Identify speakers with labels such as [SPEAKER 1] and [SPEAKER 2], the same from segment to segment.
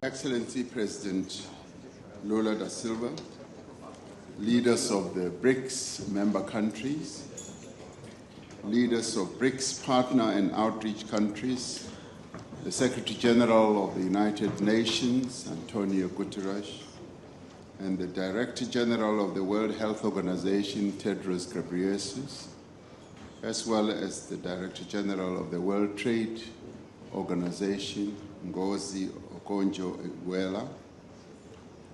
[SPEAKER 1] Excellency President Lula da Silva, leaders of the BRICS member countries, leaders of BRICS partner and outreach countries, the Secretary General of the United Nations, Antonio Guterres, and the Director General of the World Health Organization, Tedros Ghebreyesus, as well as the Director General of the World Trade Organization, Ngozi Okonjo-Iweala,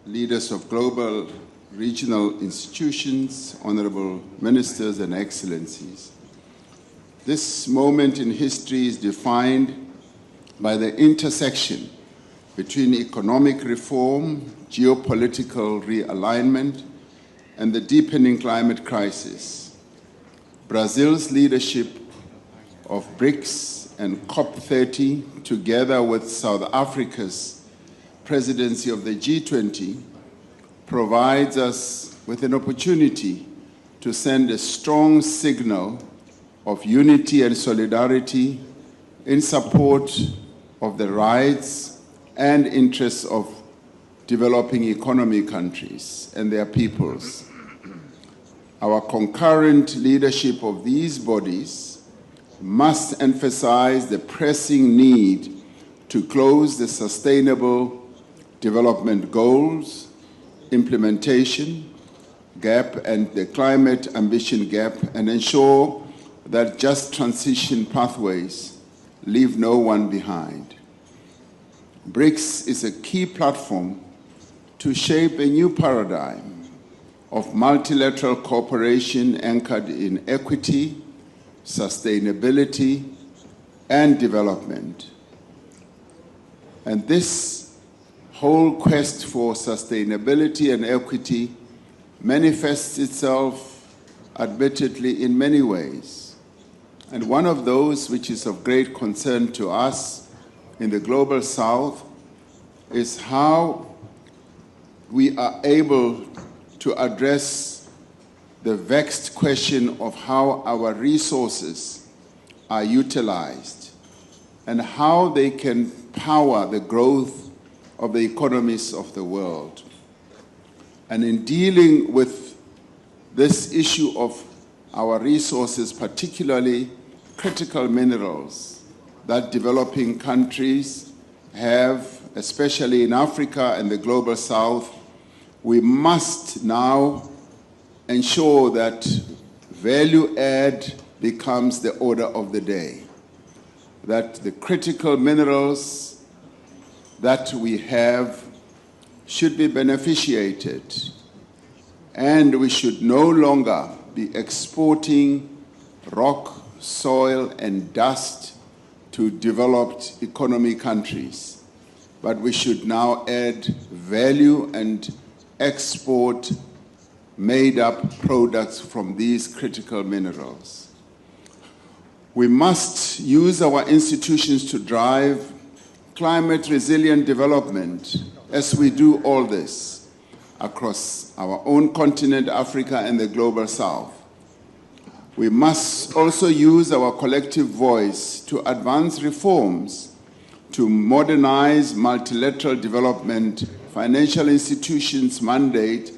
[SPEAKER 1] leaders of global regional institutions, honorable ministers and excellencies. This moment in history is defined by the intersection between economic reform, geopolitical realignment, and the deepening climate crisis. Brazil's leadership of BRICS and COP30, together with South Africa's presidency of the G20, provides us with an opportunity to send a strong signal of unity and solidarity in support of the rights and interests of developing economy countries and their peoples. Our concurrent leadership of these bodies must emphasize the pressing need to close the Sustainable Development Goals implementation gap and the climate ambition gap, and ensure that just transition pathways leave no one behind. BRICS is a key platform to shape a new paradigm of multilateral cooperation anchored in equity, sustainability, and development. And this whole quest for sustainability and equity manifests itself, admittedly, in many ways. And one of those which is of great concern to us in the Global South is how we are able to address the vexed question of how our resources are utilized and how they can power the growth of the economies of the world. And in dealing with this issue of our resources, particularly critical minerals that developing countries have, especially in Africa and the Global South, we must now ensure that value add becomes the order of the day, that the critical minerals that we have should be beneficiated, and we should no longer be exporting rock, soil, and dust to developed economy countries, but we should now add value and export made-up products from these critical minerals. We must use our institutions to drive climate-resilient development as we do all this across our own continent, Africa, and the Global South. We must also use our collective voice to advance reforms to modernize multilateral development, financial institutions' mandate,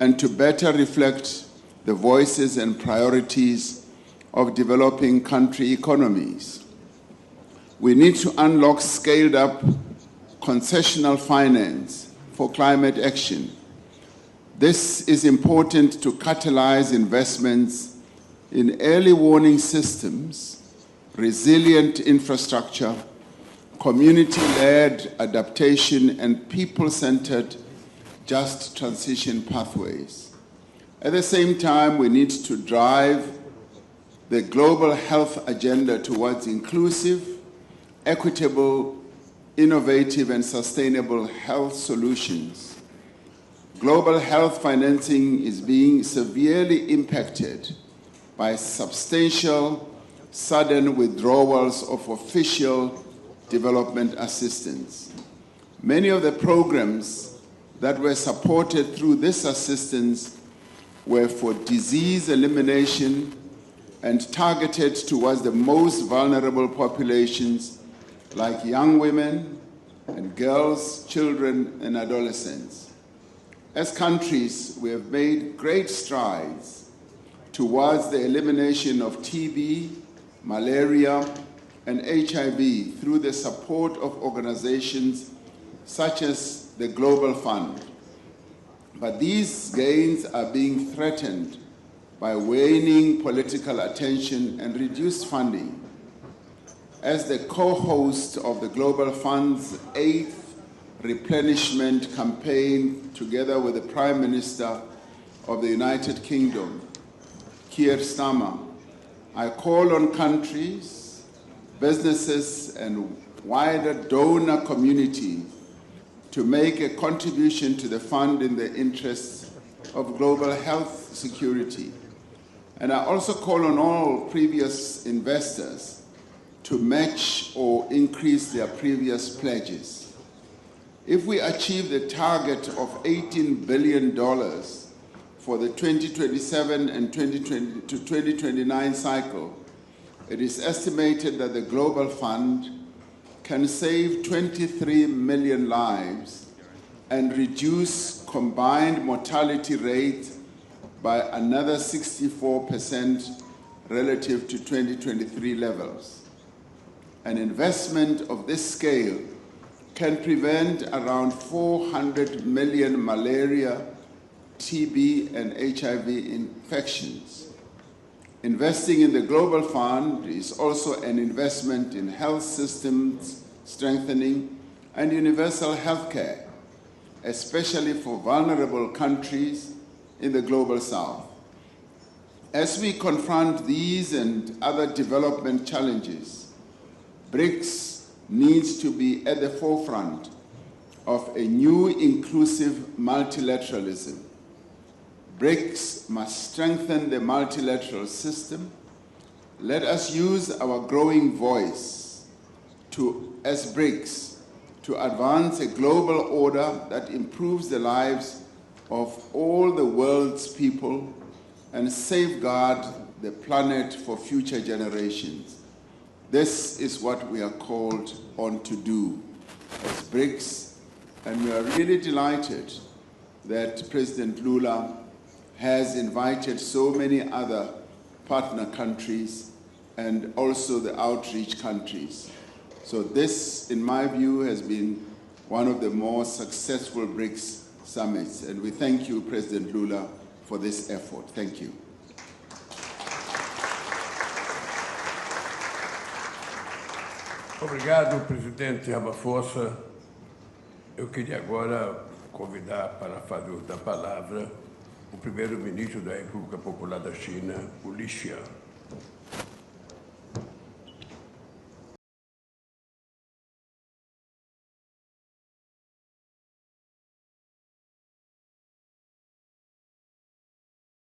[SPEAKER 1] and to better reflect the voices and priorities of developing country economies. We need to unlock scaled-up concessional finance for climate action. This is important to catalyze investments in early warning systems, resilient infrastructure, community-led adaptation, and people-centered just transition pathways. At the same time, we need to drive the global health agenda towards inclusive, equitable, innovative, and sustainable health solutions. Global health financing is being severely impacted by substantial, sudden withdrawals of official development assistance. Many of the programs that were supported through this assistance were for disease elimination and targeted towards the most vulnerable populations like young women, and girls, children, and adolescents. As countries, we have made great strides towards the elimination of TB, malaria, and HIV through the support of organizations such as the Global Fund. But these gains are being threatened by waning political attention and reduced funding. As the co-host of the Global Fund's 8th replenishment campaign, together with the Prime Minister of the United Kingdom, Keir Starmer, I call on countries, businesses, and wider donor community to make a contribution to the fund in the interests of global health security. And I also call on all previous investors to match or increase their previous pledges. If we achieve the target of $18 billion for the 2027 and 2020 to 2029 cycle, it is estimated that the Global Fund can save 23 million lives and reduce combined mortality rate by another 64% relative to 2023 levels. An investment of this scale can prevent around 400 million malaria, TB, and HIV infections. Investing in the Global Fund is also an investment in health systems strengthening and universal health care, especially for vulnerable countries in the Global South. As we confront these and other development challenges, BRICS needs to be at the forefront of a new inclusive multilateralism. BRICS must strengthen the multilateral system. Let us use our growing voice as BRICS to advance a global order that improves the lives of all the world's people and safeguard the planet for future generations. This is what we are called on to do as BRICS, and we are really delighted that President Lula has invited so many other partner countries and also the outreach countries. So this, in my view, has been one of the more successful BRICS summits, and we thank you, President Lula, for this effort. Thank you.
[SPEAKER 2] Obrigado, Presidente Ramaphosa. Eu queria agora convidar para fazer uso da palavra o primeiro-ministro da República Popular da China, o Li Qiang.